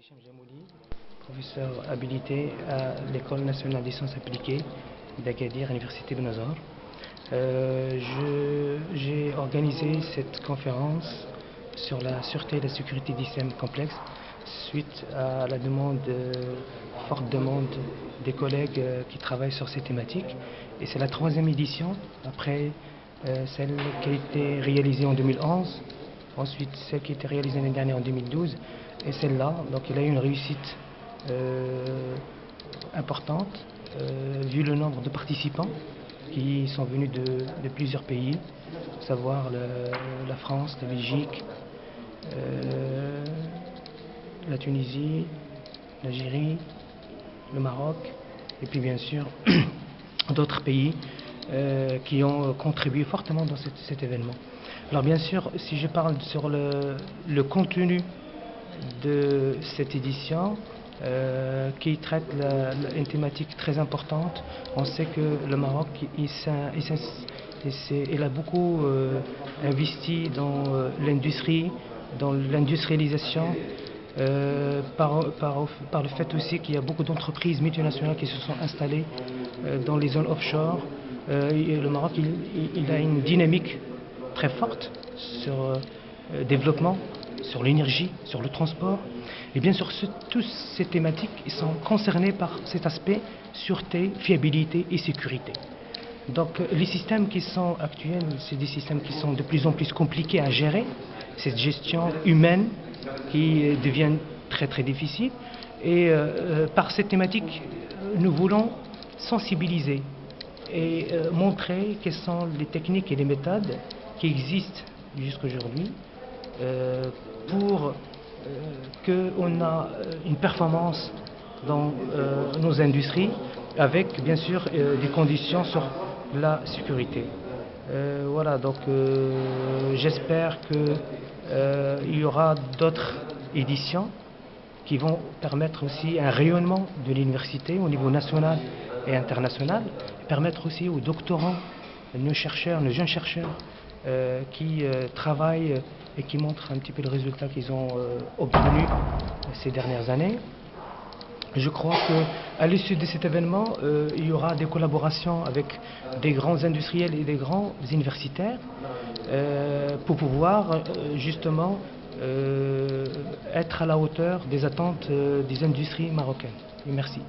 Hichem Jamouli, professeur habilité à l'École nationale des sciences appliquées d'Agadir, Université de Nazar. J'ai organisé cette conférence sur la sûreté et la sécurité des systèmes complexes suite à la forte demande des collègues qui travaillent sur ces thématiques. Et c'est la troisième édition, après celle qui a été réalisée en 2011, ensuite celle qui a été réalisée l'année dernière en 2012, et celle-là. Donc il a eu une réussite importante, vu le nombre de participants qui sont venus de plusieurs pays, à savoir la France, la Belgique, la Tunisie, l'Algérie, le Maroc, et puis bien sûr d'autres pays qui ont contribué fortement dans cet événement. Alors bien sûr, si je parle sur le contenu de cette édition, qui traite une thématique très importante. On sait que le Maroc il a beaucoup investi dans l'industrie, dans l'industrialisation, par le fait aussi qu'il y a beaucoup d'entreprises multinationales qui se sont installées dans les zones offshore. Le Maroc il a une dynamique très forte sur le développement, sur l'énergie, sur le transport. Et bien sûr, toutes ces thématiques sont concernées par cet aspect sûreté, fiabilité et sécurité. Donc les systèmes qui sont actuels, c'est des systèmes qui sont de plus en plus compliqués à gérer. Cette gestion humaine qui devient très très difficile. Et par cette thématique, nous voulons sensibiliser et montrer quelles sont les techniques et les méthodes qui existent jusqu'à aujourd'hui pour qu'on a une performance dans nos industries avec bien sûr des conditions sur la sécurité. Voilà, donc j'espère qu'il y aura d'autres éditions qui vont permettre aussi un rayonnement de l'université au niveau national et international, permettre aussi aux doctorants, nos chercheurs, nos jeunes chercheurs qui travaillent et qui montrent un petit peu le résultat qu'ils ont obtenu ces dernières années. Je crois qu'à l'issue de cet événement, il y aura des collaborations avec des grands industriels et des grands universitaires pour pouvoir justement être à la hauteur des attentes des industries marocaines. Et merci.